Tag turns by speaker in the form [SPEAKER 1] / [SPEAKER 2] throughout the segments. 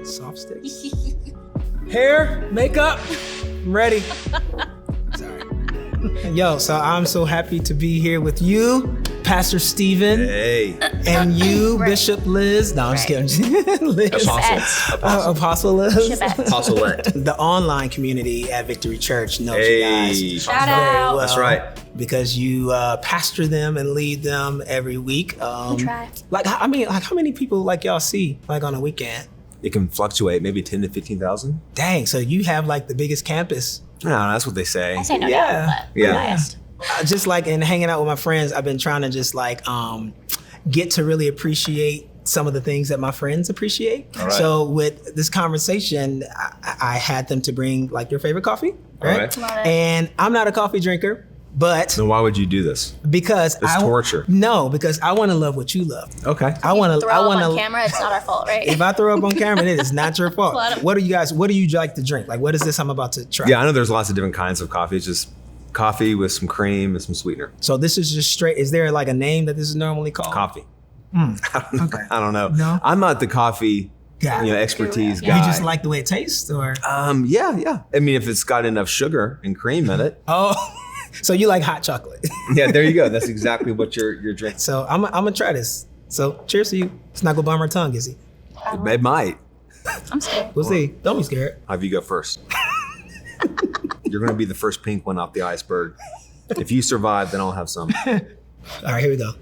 [SPEAKER 1] Soft sticks. Hair, makeup, I'm ready. Sorry. Yo, so I'm so happy to be here with you, Pastor Stephen.
[SPEAKER 2] Hey.
[SPEAKER 1] And you, right. Bishop Liz. No, I'm just kidding. Liz. Apostle Liz.
[SPEAKER 2] Apostolette.
[SPEAKER 1] The online community at Victory Church knows you guys.
[SPEAKER 3] Shout out.
[SPEAKER 1] Well,
[SPEAKER 2] that's right.
[SPEAKER 1] Because you pastor them and lead them every week.
[SPEAKER 3] We try.
[SPEAKER 1] How many people like y'all see like on a weekend?
[SPEAKER 2] It can fluctuate, maybe 10 to 15,000.
[SPEAKER 1] Dang, so you have like the biggest campus.
[SPEAKER 2] No, that's what they say.
[SPEAKER 3] I say no doubt, but I'm biased.
[SPEAKER 1] Just like in hanging out with my friends, I've been trying to just like get to really appreciate some of the things that my friends appreciate.
[SPEAKER 2] All right.
[SPEAKER 1] So with this conversation, I had them to bring like your favorite coffee, right?
[SPEAKER 2] All right.
[SPEAKER 1] And I'm not a coffee drinker, but
[SPEAKER 2] So why would you do this?
[SPEAKER 1] because
[SPEAKER 2] It's torture.
[SPEAKER 1] No, because I want to love what you love.
[SPEAKER 2] Okay.
[SPEAKER 1] I want
[SPEAKER 3] Throw
[SPEAKER 1] to.
[SPEAKER 3] up on camera, it's not our fault, right?
[SPEAKER 1] If I throw up on camera, it is not your fault.
[SPEAKER 3] Well,
[SPEAKER 1] What do you like to drink? Like, what is this I'm about to try?
[SPEAKER 2] Yeah, I know there's lots of different kinds of coffee. It's just coffee with some cream and some sweetener.
[SPEAKER 1] So this is just straight. Is there like a name that this is normally called?
[SPEAKER 2] Coffee.
[SPEAKER 1] Okay.
[SPEAKER 2] I don't know.
[SPEAKER 1] No?
[SPEAKER 2] I'm not the coffee
[SPEAKER 1] Guy.
[SPEAKER 2] expertise
[SPEAKER 3] Yeah.
[SPEAKER 2] guy.
[SPEAKER 1] You just like the way it tastes, or
[SPEAKER 2] Yeah. I mean, if it's got enough sugar and cream in it.
[SPEAKER 1] so you like hot chocolate?
[SPEAKER 2] Yeah, there you go. That's exactly what you're drinking.
[SPEAKER 1] So I'm gonna try this. So cheers to you. It's not gonna bum our tongue, is he?
[SPEAKER 2] It might.
[SPEAKER 3] I'm scared.
[SPEAKER 1] We'll see. Don't be scared.
[SPEAKER 2] Have you go first. You're going to be the first pink one off the iceberg. If you survive, then I'll have some.
[SPEAKER 1] All right, here we go.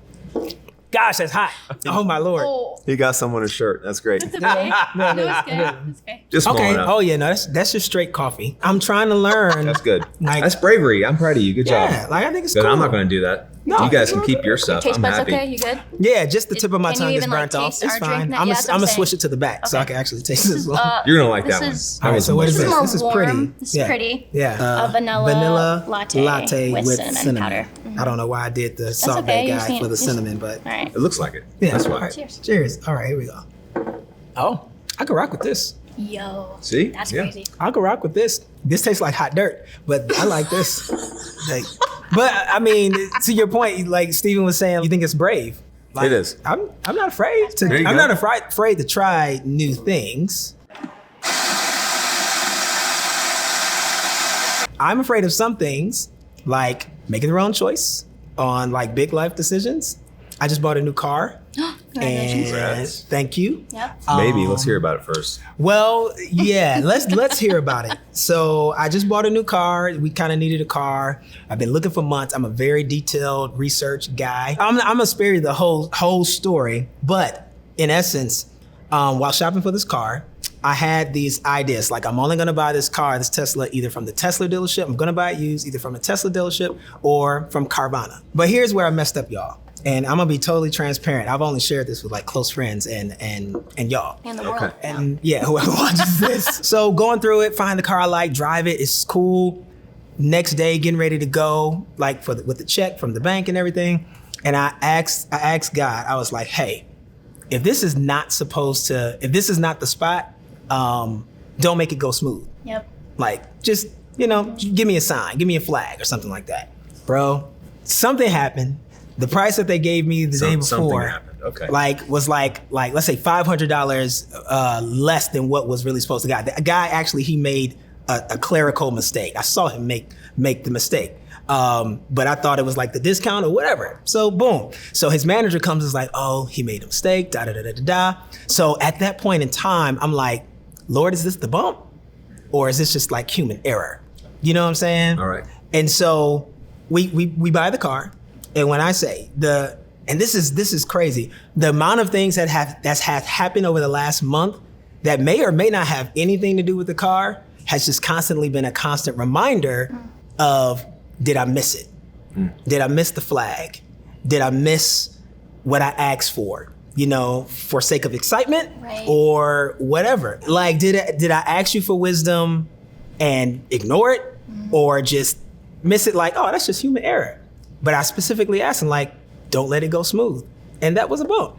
[SPEAKER 1] Gosh, that's hot. Oh my Lord.
[SPEAKER 3] Oh,
[SPEAKER 2] He got someone a shirt. That's great.
[SPEAKER 3] it's okay. No, it's good. It's okay.
[SPEAKER 2] Just small
[SPEAKER 1] Okay.
[SPEAKER 2] enough.
[SPEAKER 1] Oh yeah, no, that's just straight coffee. I'm trying to learn.
[SPEAKER 2] That's good.
[SPEAKER 1] Like-
[SPEAKER 2] That's bravery. I'm proud of you. Good
[SPEAKER 1] Yeah,
[SPEAKER 2] job.
[SPEAKER 1] like I think it's
[SPEAKER 2] But
[SPEAKER 1] cool.
[SPEAKER 2] I'm not going to do that.
[SPEAKER 1] No,
[SPEAKER 2] you guys
[SPEAKER 1] it's
[SPEAKER 2] can keep your stuff.
[SPEAKER 3] Taste
[SPEAKER 2] I'm
[SPEAKER 3] buds
[SPEAKER 2] happy.
[SPEAKER 3] okay? You good?
[SPEAKER 1] Yeah, just the tip of my
[SPEAKER 3] Can you
[SPEAKER 1] tongue is
[SPEAKER 3] even, like,
[SPEAKER 1] burnt off.
[SPEAKER 3] taste
[SPEAKER 1] It's
[SPEAKER 3] our drink
[SPEAKER 1] fine.
[SPEAKER 3] now?
[SPEAKER 1] I'm
[SPEAKER 3] Yeah, that's what
[SPEAKER 1] gonna
[SPEAKER 3] I'm
[SPEAKER 1] switch
[SPEAKER 3] saying.
[SPEAKER 1] it to the back so I can actually taste this one.
[SPEAKER 2] You're going to like
[SPEAKER 3] this
[SPEAKER 2] that one.
[SPEAKER 3] is-
[SPEAKER 1] All right, so what is
[SPEAKER 3] This
[SPEAKER 1] this?
[SPEAKER 3] is
[SPEAKER 1] This is
[SPEAKER 3] more
[SPEAKER 1] pretty.
[SPEAKER 3] warm. This is pretty.
[SPEAKER 1] Yeah.
[SPEAKER 3] A vanilla latte with cinnamon powder.
[SPEAKER 1] I don't know why I did the salt
[SPEAKER 3] okay,
[SPEAKER 1] bay
[SPEAKER 3] you
[SPEAKER 1] guy
[SPEAKER 3] can't-
[SPEAKER 1] for the
[SPEAKER 3] just-
[SPEAKER 1] cinnamon, but
[SPEAKER 3] All right.
[SPEAKER 2] It looks like it.
[SPEAKER 1] yeah.
[SPEAKER 2] That's
[SPEAKER 1] all
[SPEAKER 2] why.
[SPEAKER 1] right.
[SPEAKER 3] Cheers.
[SPEAKER 1] Cheers. All right, here we go. Oh, I can rock with this.
[SPEAKER 3] Yo.
[SPEAKER 2] See?
[SPEAKER 3] That's
[SPEAKER 2] Yeah.
[SPEAKER 3] crazy.
[SPEAKER 1] I can rock with this. This tastes like hot dirt, but I like this. Like, but I mean, to your point, like Stephen was saying, you think it's brave. Like,
[SPEAKER 2] It is.
[SPEAKER 1] I'm not afraid to.
[SPEAKER 2] There you
[SPEAKER 1] I'm
[SPEAKER 2] go.
[SPEAKER 1] not afraid to try new things. I'm afraid of some things, like making the wrong choice on like big life decisions. I just bought a new car.
[SPEAKER 3] Congratulations.
[SPEAKER 1] And
[SPEAKER 2] Congrats.
[SPEAKER 1] thank you.
[SPEAKER 3] Yep.
[SPEAKER 2] Maybe. Let's hear about it first.
[SPEAKER 1] Well, yeah, let's hear about it. So I just bought a new car. We kind of needed a car. I've been looking for months. I'm a very detailed research guy. I'm gonna spare you the whole story, but in essence, while shopping for this car, I had these ideas. Like, I'm only gonna buy this car, this Tesla, either from the Tesla dealership. I'm gonna buy it used, either from a Tesla dealership or from Carvana. But here's where I messed up, y'all. And I'm gonna be totally transparent. I've only shared this with like close friends and y'all.
[SPEAKER 3] And the world.
[SPEAKER 2] Okay.
[SPEAKER 1] And yeah, whoever watches this. So going through it, find the car I like, drive it, it's cool. Next day, getting ready to go, like with the check from the bank and everything. And I asked God, I was like, hey, if this is not the spot, don't make it go smooth.
[SPEAKER 3] Yep.
[SPEAKER 1] Like, just, give me a sign, give me a flag or something like that. Bro, something happened. The price that they gave me the day
[SPEAKER 2] Something
[SPEAKER 1] before,
[SPEAKER 2] happened. Okay.
[SPEAKER 1] was like let's say $500 less than what was really supposed to get. The guy actually, he made a clerical mistake. I saw him make the mistake. But I thought it was like the discount or whatever. So boom. So his manager comes and is like, oh, he made a mistake, da da da da da da. So at that point in time, I'm like, Lord, is this the bump? Or is this just like human error? You know what I'm saying?
[SPEAKER 2] All right.
[SPEAKER 1] And so we buy the car. And when I say and this is crazy, the amount of things that's happened over the last month that may or may not have anything to do with the car has just constantly been a constant reminder of, did I miss it? Did I miss the flag? Did I miss what I asked for? For sake of excitement,
[SPEAKER 3] Right.
[SPEAKER 1] or whatever. Like, did I ask you for wisdom and ignore it, or just miss it? Like, oh, that's just human error. But I specifically asked him, like, don't let it go smooth. And that was a bump.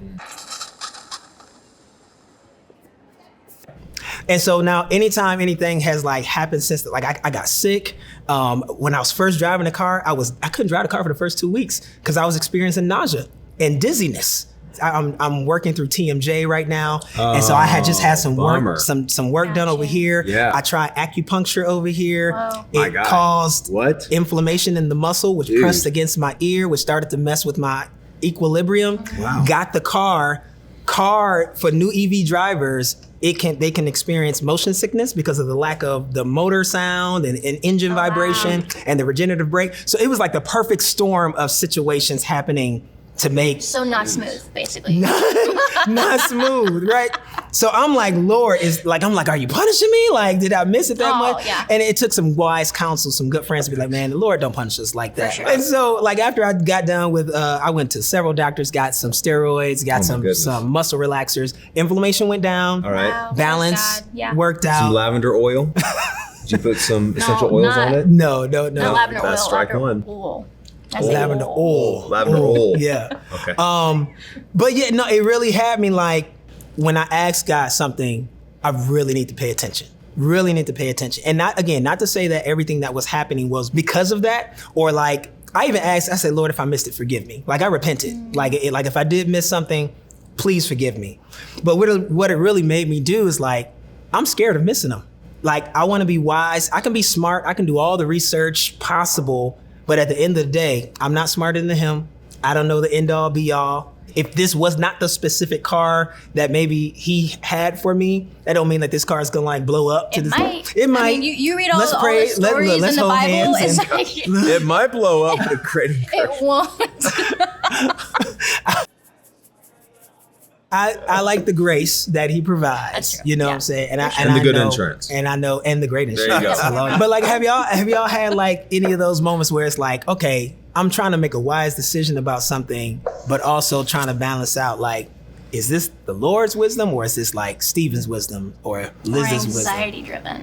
[SPEAKER 1] And so now anytime anything has like happened since, like I got sick. When I was first driving the car, I couldn't drive the car for the first 2 weeks because I was experiencing nausea and dizziness. I'm working through TMJ right now, and so I had just had some work, some work done over here.
[SPEAKER 2] Yeah.
[SPEAKER 1] I tried acupuncture over here.
[SPEAKER 3] Whoa.
[SPEAKER 1] It caused
[SPEAKER 2] What?
[SPEAKER 1] inflammation in the muscle, which pressed against my ear, which started to mess with my equilibrium.
[SPEAKER 2] Wow.
[SPEAKER 1] Got the car for new EV drivers. They can experience motion sickness because of the lack of the motor sound and engine vibration and the regenerative brake. So it was like the perfect storm of situations happening to make
[SPEAKER 3] So not smooth, basically.
[SPEAKER 1] not smooth, right? So I'm like, Lord, I'm like, are you punishing me? Like, did I miss it that much?
[SPEAKER 3] Yeah.
[SPEAKER 1] And it took some wise counsel, some good friends to be like, man, the Lord don't punish us like that.
[SPEAKER 3] Sure.
[SPEAKER 1] And so like after I got done with, I went to several doctors, got some steroids, got some muscle relaxers. Inflammation went down.
[SPEAKER 2] All right.
[SPEAKER 3] Wow,
[SPEAKER 1] Balance worked out.
[SPEAKER 2] Some lavender oil. Did you put some essential oils on it?
[SPEAKER 1] No.
[SPEAKER 3] No lavender
[SPEAKER 2] That's
[SPEAKER 3] oil.
[SPEAKER 2] strike
[SPEAKER 3] lavender
[SPEAKER 2] one.
[SPEAKER 3] oil.
[SPEAKER 1] Lavender oil.
[SPEAKER 2] Lavender oil.
[SPEAKER 1] Yeah.
[SPEAKER 2] Okay.
[SPEAKER 1] But yeah, no, it really had me like, when I ask God something, I really need to pay attention. Really need to pay attention. And not to say that everything that was happening was because of that, or like, I even asked, I said, Lord, if I missed it, forgive me. Like I repented. Like if I did miss something, please forgive me. But what it really made me do is like, I'm scared of missing them. Like I want to be wise. I can be smart. I can do all the research possible. But at the end of the day, I'm not smarter than him. I don't know the end all be all. If this was not the specific car that maybe he had for me, that don't mean that this car is gonna like blow up.
[SPEAKER 3] It might.
[SPEAKER 1] It might.
[SPEAKER 3] I mean, you read all the stories
[SPEAKER 1] let's
[SPEAKER 3] in the
[SPEAKER 1] hold
[SPEAKER 3] Bible.
[SPEAKER 1] hands
[SPEAKER 3] It's like,
[SPEAKER 2] It might blow up at a credit card.
[SPEAKER 3] it won't.
[SPEAKER 1] I like the grace that he provides.
[SPEAKER 3] That's true.
[SPEAKER 1] You know
[SPEAKER 3] Yeah.
[SPEAKER 1] what I'm saying? And
[SPEAKER 2] the good insurance.
[SPEAKER 1] And I know, and the great
[SPEAKER 2] There
[SPEAKER 1] insurance.
[SPEAKER 2] you go.
[SPEAKER 1] But like, have y'all had like any of those moments where it's like, okay, I'm trying to make a wise decision about something, but also trying to balance out like, is this the Lord's wisdom, or is this like Stephen's wisdom or Liz's wisdom?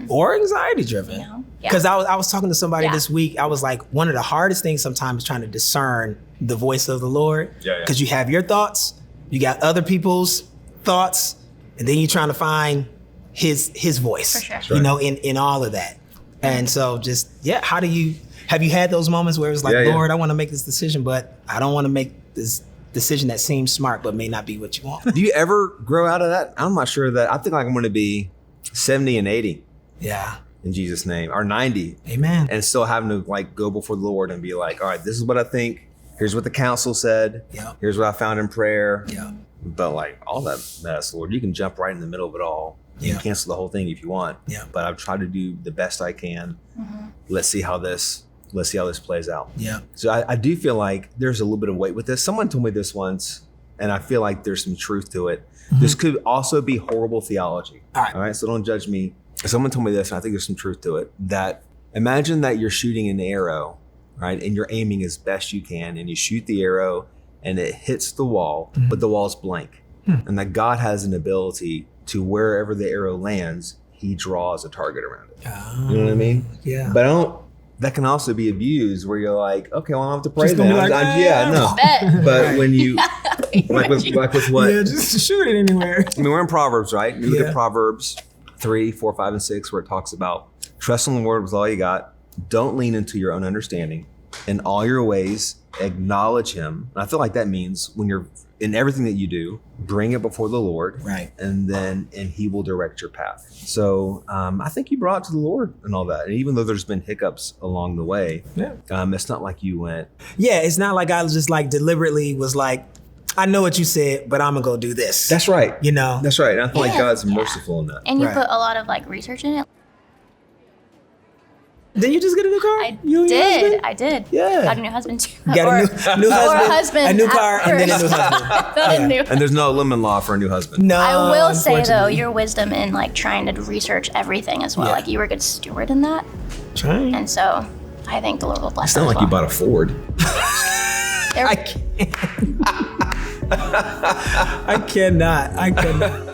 [SPEAKER 1] Or anxiety driven.
[SPEAKER 3] You know? Yeah.
[SPEAKER 1] Because I was talking to somebody
[SPEAKER 3] Yeah.
[SPEAKER 1] this week. I was like, one of the hardest things sometimes is trying to discern the voice of the Lord.
[SPEAKER 2] Yeah.
[SPEAKER 1] Because you have your thoughts, you got other people's thoughts, and then you're trying to find his voice.
[SPEAKER 3] For sure.
[SPEAKER 1] You know, in all of that. And so just, have you had those moments where it was like, Lord, I want to make this decision, but I don't want to make this decision that seems smart but may not be what you want.
[SPEAKER 2] Do you ever grow out of that? I'm not sure that. I think like I'm going to be 70 and 80
[SPEAKER 1] Yeah.
[SPEAKER 2] in Jesus' name, or 90.
[SPEAKER 1] Amen.
[SPEAKER 2] And still having to like go before the Lord and be like, all right, this is what I think. Here's what the council said.
[SPEAKER 1] Yeah.
[SPEAKER 2] Here's what I found in prayer.
[SPEAKER 1] Yeah.
[SPEAKER 2] But like all that mess, Lord, you can jump right in the middle of it all. You can cancel the whole thing if you want.
[SPEAKER 1] Yeah.
[SPEAKER 2] But I've tried to do the best I can. Let's see how this plays out.
[SPEAKER 1] Yeah.
[SPEAKER 2] So I do feel like there's a little bit of weight with this. Someone told me this once, and I feel like there's some truth to it. This could also be horrible theology.
[SPEAKER 1] All right.
[SPEAKER 2] All right. So don't judge me. Someone told me this, and I think there's some truth to it. That imagine that you're shooting an arrow, right? And you're aiming as best you can, and you shoot the arrow and it hits the wall, but the wall's blank. And that God has an ability to wherever the arrow lands, he draws a target around it. You know what I mean?
[SPEAKER 1] Yeah.
[SPEAKER 2] But that can also be abused where you're like, okay, well, I don't have to pray
[SPEAKER 1] Just gonna
[SPEAKER 2] then.
[SPEAKER 1] be like,
[SPEAKER 2] No.
[SPEAKER 3] Bet.
[SPEAKER 2] But when you, like with what?
[SPEAKER 1] Yeah, just shoot it anywhere.
[SPEAKER 2] I mean, we're in Proverbs, right? You look
[SPEAKER 1] Yeah.
[SPEAKER 2] at Proverbs 3, 4, 5, and 6, where it talks about trust in the Lord with all you got. Don't lean into your own understanding. In all your ways, acknowledge him. And I feel like that means when you're in everything that you do, bring it before the Lord.
[SPEAKER 1] Right.
[SPEAKER 2] And he will direct your path. So I think you brought it to the Lord and all that. And even though there's been hiccups along the way, it's not like you went.
[SPEAKER 1] Yeah, it's not like I was just like deliberately was like, I know what you said, but I'm gonna go do this.
[SPEAKER 2] That's right.
[SPEAKER 1] You know?
[SPEAKER 2] That's right. And I feel like God's merciful in that.
[SPEAKER 3] And you
[SPEAKER 1] Right.
[SPEAKER 3] put a lot of like research in it.
[SPEAKER 1] Did you just get a new car?
[SPEAKER 3] I
[SPEAKER 1] You and your
[SPEAKER 3] did.
[SPEAKER 1] husband?
[SPEAKER 3] I did.
[SPEAKER 1] Yeah.
[SPEAKER 3] Got a new husband too.
[SPEAKER 1] Got a new
[SPEAKER 3] or
[SPEAKER 1] husband,
[SPEAKER 3] a husband.
[SPEAKER 1] a new car,
[SPEAKER 3] at
[SPEAKER 1] and then a new
[SPEAKER 3] first.
[SPEAKER 1] husband.
[SPEAKER 3] Not a new.
[SPEAKER 2] And there's no lemon law for a new husband.
[SPEAKER 1] No,
[SPEAKER 3] I will say though,
[SPEAKER 1] unfortunately.
[SPEAKER 3] your wisdom in like trying to research everything as well.
[SPEAKER 1] Yeah.
[SPEAKER 3] Like you were a good steward in that,
[SPEAKER 1] Trying.
[SPEAKER 3] and so I think the Lord will bless.
[SPEAKER 2] It's not
[SPEAKER 3] that
[SPEAKER 2] like
[SPEAKER 3] as
[SPEAKER 2] you
[SPEAKER 3] well.
[SPEAKER 2] bought a Ford.
[SPEAKER 3] There-
[SPEAKER 1] I can't. I cannot.